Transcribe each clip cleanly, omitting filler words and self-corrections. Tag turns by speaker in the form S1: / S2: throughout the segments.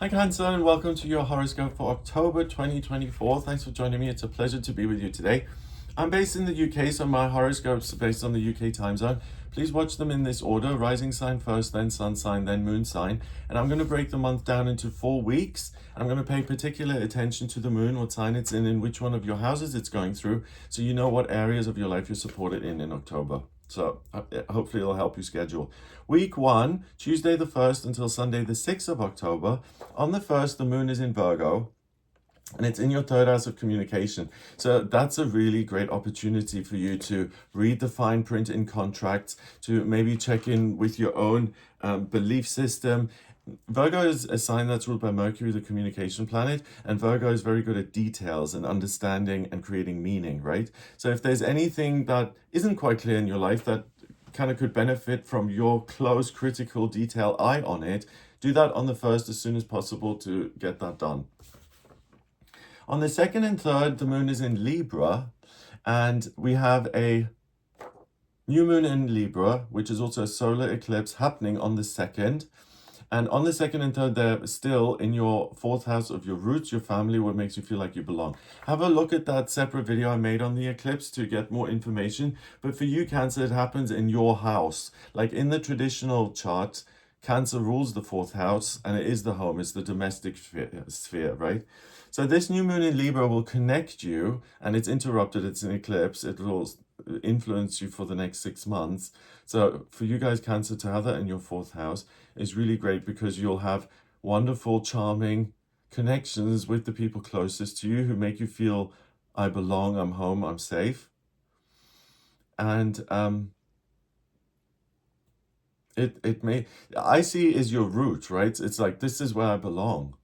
S1: Hi Cancer, and welcome to your horoscope for October 2024. Thanks for joining me. It's a pleasure to be with you today. I'm based in the UK, so my horoscopes are based on the UK time zone. Please watch them in this order: rising sign first, then sun sign, then moon sign. And I'm going to break the month down into 4 weeks. I'm going to pay particular attention to the moon, what sign it's in which one of your houses it's going through, so you know what areas of your life you're supported in October. So hopefully it'll help you schedule. Week 1, Tuesday the 1st until Sunday the 6th of October. On the 1st, the moon is in Virgo, and it's in your third house of communication. So that's a really great opportunity for you to read the fine print in contracts, to maybe check in with your own belief system. Virgo is a sign that's ruled by Mercury, the communication planet, and Virgo is very good at details and understanding and creating meaning, right? So if there's anything that isn't quite clear in your life that kind of could benefit from your close, critical detail eye on it, do that on the 1st as soon as possible to get that done. On the 2nd and 3rd, the moon is in Libra, and we have a new moon in Libra, which is also a solar eclipse happening on the 2nd. And on the 2nd and 3rd, they're still in your 4th house of your roots, your family, what makes you feel like you belong. Have a look at that separate video I made on the eclipse to get more information. But for you, Cancer, it happens in your house. Like in the traditional chart, Cancer rules the 4th house, and it is the home, it's the domestic sphere, right? So this new moon in Libra will connect you, and it's interrupted, it's an eclipse, it will influence you for the next 6 months. So for you guys, Cancer, to have that in your 4th house is really great, because you'll have wonderful, charming connections with the people closest to you who make you feel, I belong, I'm home, I'm safe. And I see is your root, right? It's like, this is where I belong.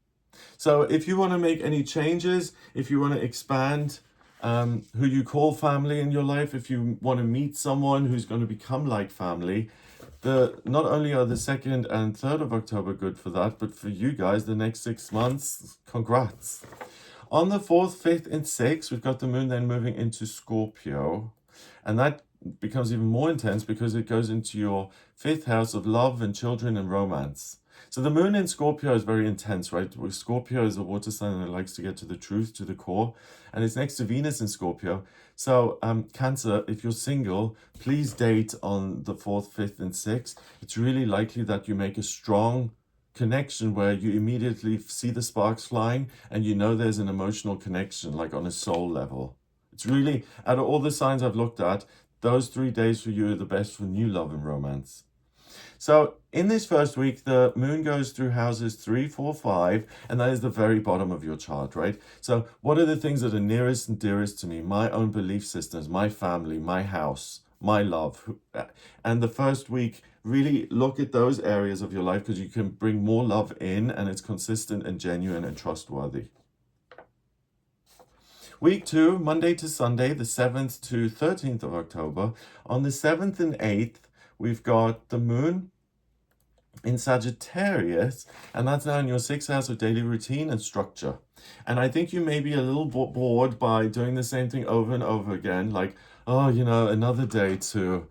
S1: So if you want to make any changes, if you want to expand who you call family in your life, if you want to meet someone who's going to become like family, not only are the 2nd and 3rd of October good for that, but for you guys, the next 6 months, congrats. On the 4th, 5th, and 6th, we've got the moon then moving into Scorpio, and that becomes even more intense because it goes into your 5th house of love and children and romance. So the moon in Scorpio is very intense, right? Scorpio is a water sign that likes to get to the truth, to the core, and it's next to Venus in Scorpio. So Cancer, if you're single, please date on the 4th, 5th, and 6th. It's really likely that you make a strong connection where you immediately see the sparks flying and you know there's an emotional connection, like on a soul level. It's really, out of all the signs I've looked at, those 3 days for you are the best for new love and romance. So in this first week, the moon goes through houses 3, 4, 5, and that is the very bottom of your chart, right? So what are the things that are nearest and dearest to me? My own belief systems, my family, my house, my love. And the first week, really look at those areas of your life, because you can bring more love in, and it's consistent and genuine and trustworthy. Week 2, Monday to Sunday, the 7th to 13th of October. On the 7th and 8th, we've got the moon in Sagittarius, and that's now in your 6th house of daily routine and structure. And I think you may be a little bored by doing the same thing over and over again, like, oh, another day to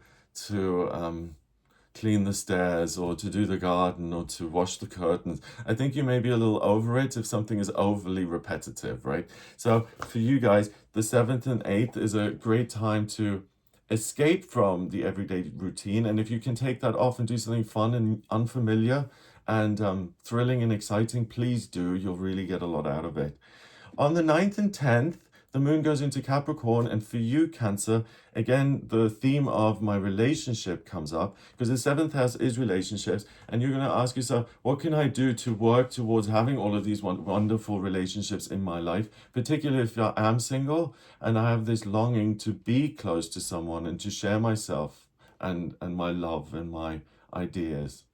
S1: clean the stairs, or to do the garden, or to wash the curtains. I think you may be a little over it if something is overly repetitive, right? So for you guys, the 7th and 8th is a great time to escape from the everyday routine. And if you can take that off and do something fun and unfamiliar and thrilling and exciting, please do. You'll really get a lot out of it. On the 9th and 10th, the moon goes into Capricorn, and for you, Cancer, again, the theme of my relationship comes up, because the 7th house is relationships, and you're going to ask yourself, what can I do to work towards having all of these wonderful relationships in my life, particularly if I am single, and I have this longing to be close to someone and to share myself and my love and my ideas.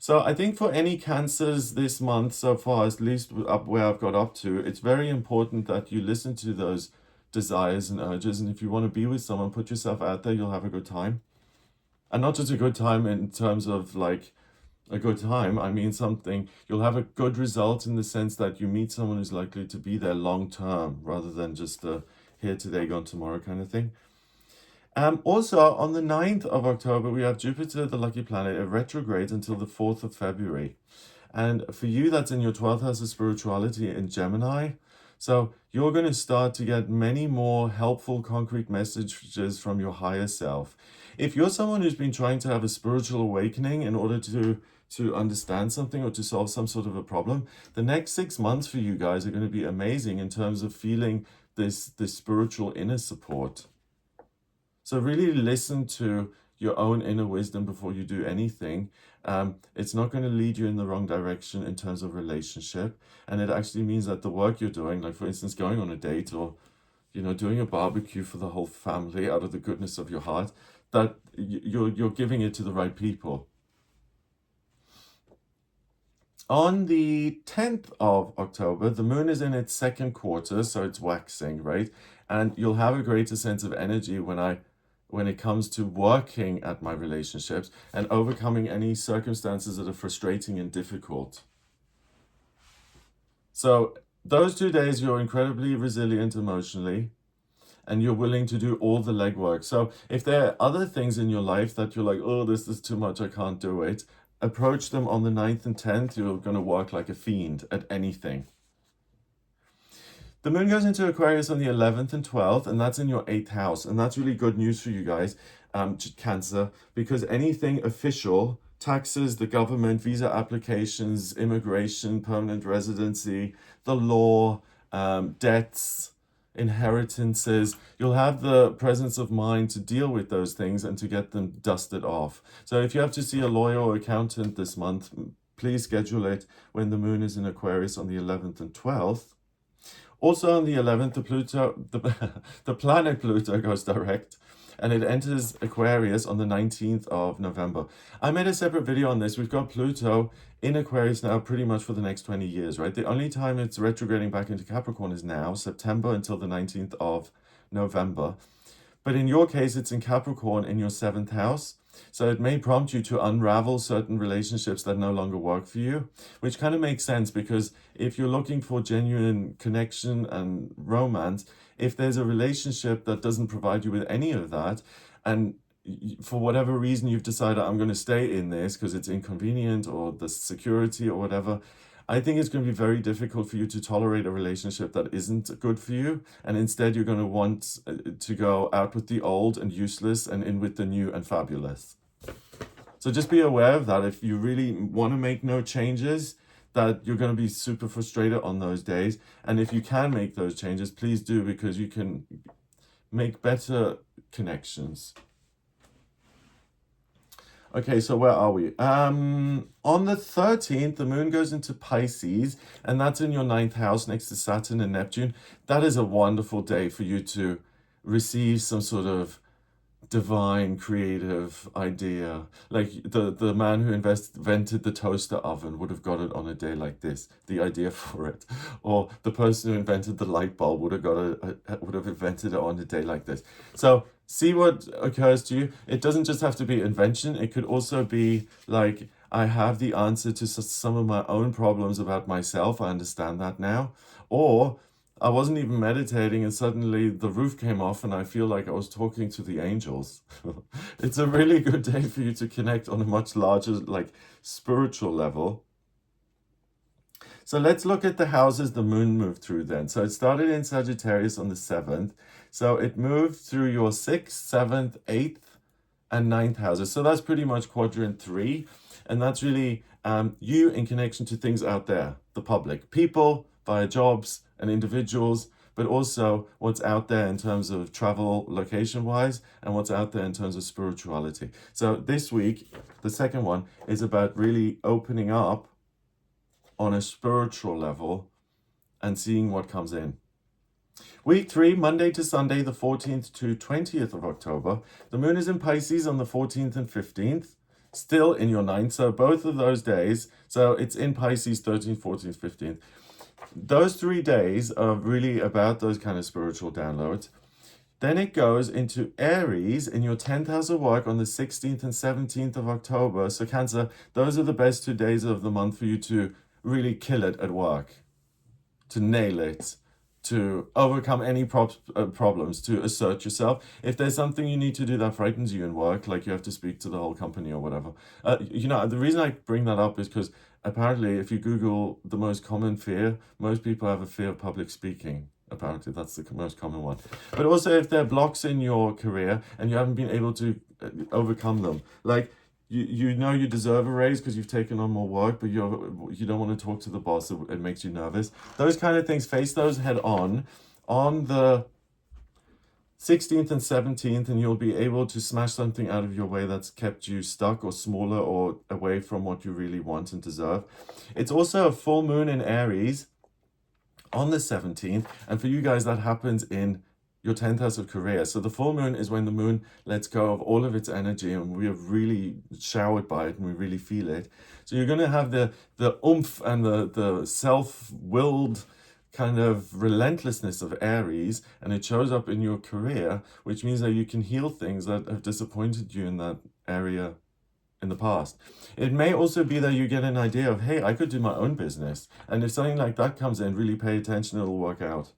S1: So I think for any Cancers this month so far, at least up where I've got up to, it's very important that you listen to those desires and urges. And if you want to be with someone, put yourself out there, you'll have a good time. And not just a good time in terms of like a good time, I mean something, you'll have a good result in the sense that you meet someone who's likely to be there long term, rather than just the here today, gone tomorrow kind of thing. Also, on the 9th of October, we have Jupiter, the lucky planet, it retrogrades until the 4th of February. And for you, that's in your 12th house of spirituality in Gemini. So you're going to start to get many more helpful, concrete messages from your higher self. If you're someone who's been trying to have a spiritual awakening in order to understand something or to solve some sort of a problem, the next 6 months for you guys are going to be amazing in terms of feeling this spiritual inner support. So really listen to your own inner wisdom before you do anything. It's not going to lead you in the wrong direction in terms of relationship. And it actually means that the work you're doing, like for instance, going on a date or, doing a barbecue for the whole family out of the goodness of your heart, that you're giving it to the right people. On the 10th of October, the moon is in its second quarter, so it's waxing, right? And you'll have a greater sense of energy when it comes to working at my relationships and overcoming any circumstances that are frustrating and difficult. So those 2 days, you're incredibly resilient emotionally and you're willing to do all the legwork. So if there are other things in your life that you're like, oh, this is too much, I can't do it, approach them on the 9th and 10th. You're going to work like a fiend at anything. The moon goes into Aquarius on the 11th and 12th, and that's in your 8th house. And that's really good news for you guys, Cancer, because anything official, taxes, the government, visa applications, immigration, permanent residency, the law, debts, inheritances, you'll have the presence of mind to deal with those things and to get them dusted off. So if you have to see a lawyer or accountant this month, please schedule it when the moon is in Aquarius on the 11th and 12th. Also on the 11th, the planet Pluto goes direct and it enters Aquarius on the 19th of November. I made a separate video on this. We've got Pluto in Aquarius now pretty much for the next 20 years, right? The only time it's retrograding back into Capricorn is now, September until the 19th of November. But in your case, it's in Capricorn in your 7th house. So it may prompt you to unravel certain relationships that no longer work for you, which kind of makes sense because if you're looking for genuine connection and romance, if there's a relationship that doesn't provide you with any of that, and for whatever reason you've decided I'm going to stay in this because it's inconvenient or the security or whatever, I think it's going to be very difficult for you to tolerate a relationship that isn't good for you. And instead, you're going to want to go out with the old and useless and in with the new and fabulous. So just be aware of that. If you really want to make no changes, that you're going to be super frustrated on those days. And if you can make those changes, please do, because you can make better connections. Okay, so where are we? On the 13th, the moon goes into Pisces, and that's in your 9th house next to Saturn and Neptune. That is a wonderful day for you to receive some sort of divine creative idea. Like the man who invented the toaster oven would have got it on a day like this, the idea for it. Or the person who invented the light bulb would have invented it on a day like this. So see what occurs to you. It doesn't just have to be invention. It could also be like, I have the answer to some of my own problems about myself. I understand that now. Or I wasn't even meditating and suddenly the roof came off and I feel like I was talking to the angels. It's a really good day for you to connect on a much larger, like, spiritual level. So let's look at the houses the moon moved through then. So it started in Sagittarius on the 7th. So it moved through your 6th, 7th, 8th, and 9th houses. So that's pretty much quadrant 3. And that's really you in connection to things out there, the public, people via jobs and individuals, but also what's out there in terms of travel location-wise and what's out there in terms of spirituality. So this week, the second one is about really opening up on a spiritual level and seeing what comes in. Week 3, Monday to Sunday, the 14th to 20th of October. The moon is in Pisces on the 14th and 15th, still in your 9th. So both of those days, so it's in Pisces 13th, 14th, 15th. Those 3 days are really about those kind of spiritual downloads. Then it goes into Aries in your 10th house of work on the 16th and 17th of October. So Cancer, those are the best 2 days of the month for you to really kill it at work, to nail it, to overcome any problems, to assert yourself. If there's something you need to do that frightens you in work, like you have to speak to the whole company or whatever. The reason I bring that up is because apparently if you Google the most common fear, most people have a fear of public speaking. Apparently that's the most common one. But also if there are blocks in your career and you haven't been able to overcome them, like you know you deserve a raise because you've taken on more work, but you don't want to talk to the boss, it makes you nervous. Those kind of things, face those head on the 16th and 17th, and you'll be able to smash something out of your way that's kept you stuck or smaller or away from what you really want and deserve. It's also a full moon in Aries on the 17th, and for you guys that happens in your 10th house of career. So the full moon is when the moon lets go of all of its energy and we are really showered by it and we really feel it. So you're going to have the oomph and the self-willed kind of relentlessness of Aries, and it shows up in your career, which means that you can heal things that have disappointed you in that area in the past. It may also be that you get an idea of, hey, I could do my own business. And if something like that comes in, really pay attention, it'll work out.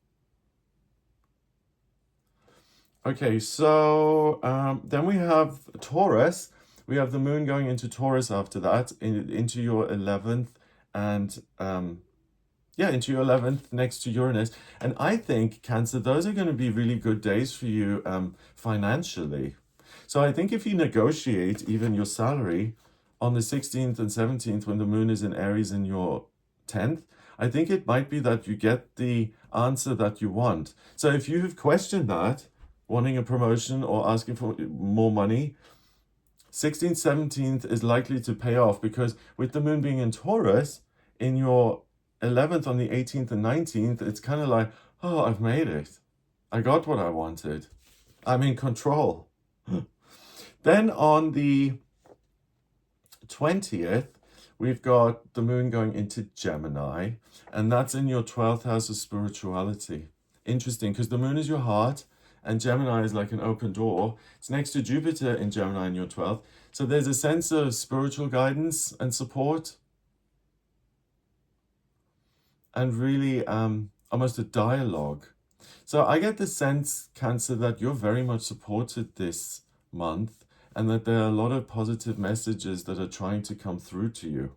S1: Okay, so then we have Taurus. We have the moon going into Taurus after that, into your 11th, and into your 11th next to Uranus. And I think, Cancer, those are going to be really good days for you financially. So I think if you negotiate even your salary on the 16th and 17th when the moon is in Aries in your 10th, I think it might be that you get the answer that you want. So if you have questioned that, wanting a promotion or asking for more money, 16th, 17th is likely to pay off, because with the moon being in Taurus, in your 11th on the 18th and 19th, it's kind of like, oh, I've made it. I got what I wanted. I'm in control. Then on the 20th, we've got the moon going into Gemini, and that's in your 12th house of spirituality. Interesting, because the moon is your heart, and Gemini is like an open door. It's next to Jupiter in Gemini in your 12th. So there's a sense of spiritual guidance and support. And really almost a dialogue. So I get the sense, Cancer, that you're very much supported this month, and that there are a lot of positive messages that are trying to come through to you.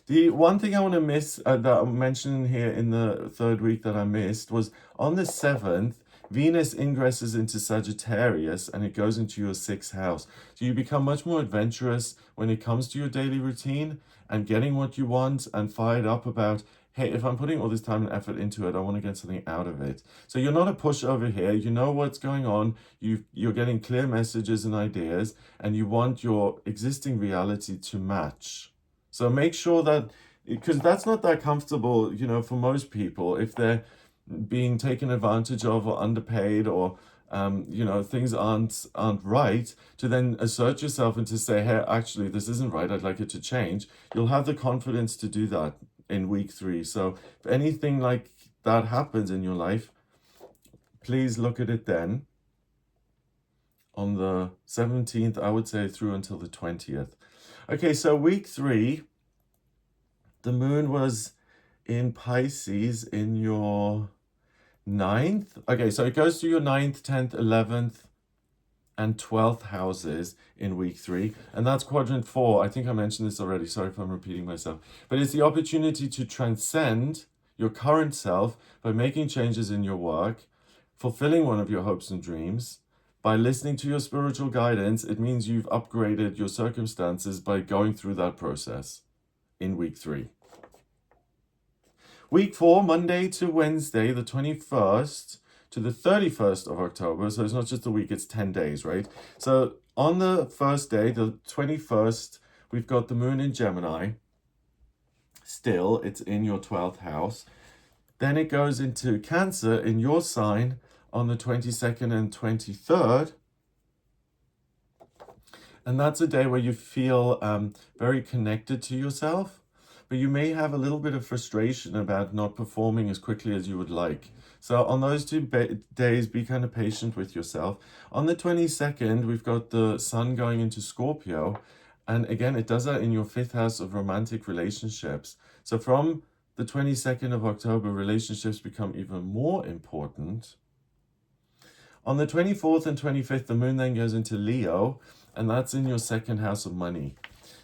S1: The one thing I want to that I'm mentioning here in the third week that I missed was on the 7th, Venus ingresses into Sagittarius and it goes into your 6th house. So you become much more adventurous when it comes to your daily routine and getting what you want, and fired up about, hey, if I'm putting all this time and effort into it, I want to get something out of it. So you're not a pushover here. You know what's going on. You're getting clear messages and ideas, and you want your existing reality to match. So make sure that, because that's not that comfortable, for most people, if they're being taken advantage of or underpaid, or things aren't right, to then assert yourself and to say, hey, actually this isn't right, I'd like it to change. You'll have the confidence to do that in week 3. So if anything like that happens in your life, please look at it then on the 17th, I would say, through until the 20th. Okay, so week 3, the moon was in Pisces in your 9th. Okay, so it goes to your 9th, 10th, 11th, and 12th houses in week 3. And that's quadrant 4. I think I mentioned this already. Sorry if I'm repeating myself. But it's the opportunity to transcend your current self by making changes in your work, fulfilling one of your hopes and dreams. By listening to your spiritual guidance, it means you've upgraded your circumstances by going through that process in week 3. Week 4, Monday to Wednesday, the 21st to the 31st of October. So it's not just a week, it's 10 days, right? So on the first day, the 21st, we've got the moon in Gemini. Still, it's in your 12th house. Then it goes into Cancer in your sign on the 22nd and 23rd. And that's a day where you feel very connected to yourself, but you may have a little bit of frustration about not performing as quickly as you would like. So on those 2 days, be kind of patient with yourself. On the 22nd, we've got the sun going into Scorpio. And again, it does that in your 5th house of romantic relationships. So from the 22nd of October, relationships become even more important. On the 24th and 25th, the moon then goes into Leo, and that's in your second house of money.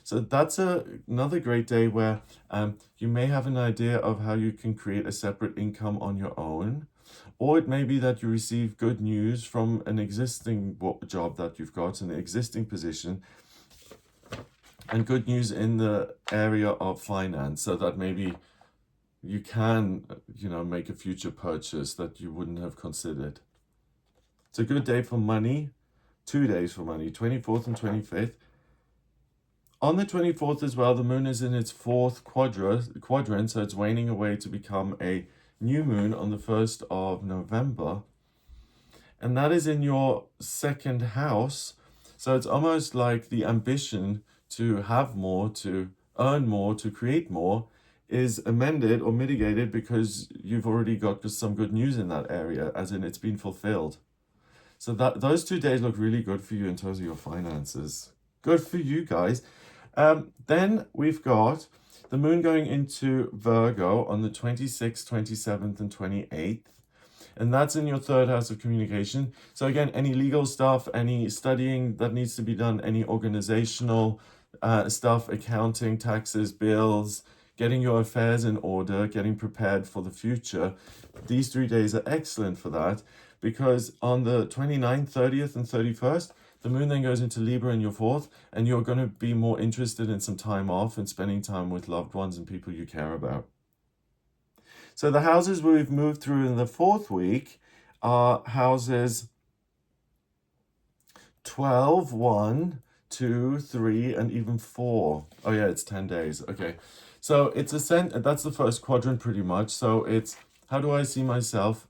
S1: So that's another great day where you may have an idea of how you can create a separate income on your own. Or it may be that you receive good news from an existing job that you've got, an existing position, and good news in the area of finance, so that maybe you can, make a future purchase that you wouldn't have considered. It's a good day for money, 2 days for money, 24th and 25th. On the 24th as well, the moon is in its fourth quadrant, so it's waning away to become a new moon on the 1st of November. And that is in your second house. So it's almost like the ambition to have more, to earn more, to create more is amended or mitigated because you've already got some good news in that area, as in it's been fulfilled. So those 2 days look really good for you in terms of your finances. Good for you guys. Then we've got the moon going into Virgo on the 26th, 27th, and 28th. And that's in your third house of communication. So again, any legal stuff, any studying that needs to be done, any organizational stuff, accounting, taxes, bills, getting your affairs in order, getting prepared for the future. These 3 days are excellent for that, because on the 29th, 30th, and 31st, the moon then goes into Libra in your fourth, and you're going to be more interested in some time off and spending time with loved ones and people you care about. So the houses we've moved through in the fourth week are houses 12, 1, 2, 3, and even 4. Oh yeah, it's 10 days. Okay. So it's that's the first quadrant pretty much. So it's, how do I see myself?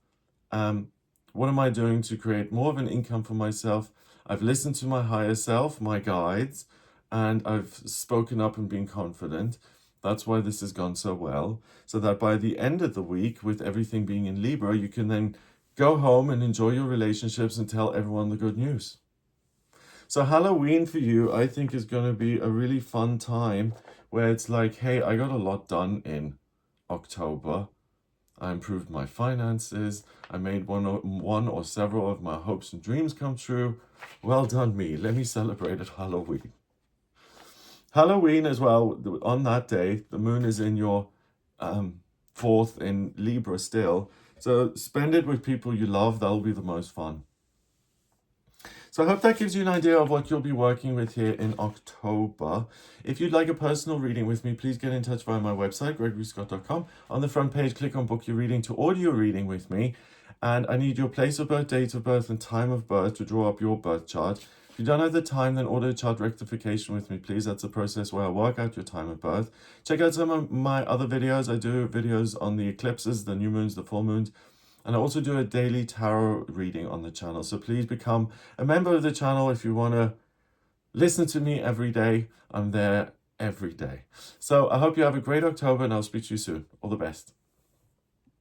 S1: What am I doing to create more of an income for myself? I've listened to my higher self, my guides, and I've spoken up and been confident. That's why this has gone so well. So that by the end of the week, with everything being in Libra, you can then go home and enjoy your relationships and tell everyone the good news. So Halloween for you, I think, is going to be a really fun time where it's like, hey, I got a lot done in October. I improved my finances. I made one or several of my hopes and dreams come true. Well done, me. Let me celebrate at Halloween. Halloween as well, on that day, the moon is in your fourth in Libra still. So spend it with people you love. That'll be the most fun. So I hope that gives you an idea of what you'll be working with here in October. If you'd like a personal reading with me, please get in touch via my website, gregoryscott.com. On the front page, click on Book Your Reading to order your reading with me. And I need your place of birth, date of birth, and time of birth to draw up your birth chart. If you don't have the time, then order a chart rectification with me, please. That's a process where I work out your time of birth. Check out some of my other videos. I do videos on the eclipses, the new moons, the full moons. And I also do a daily tarot reading on the channel. So please become a member of the channel if you want to listen to me every day. I'm there every day. So I hope you have a great October, and I'll speak to you soon. All the best.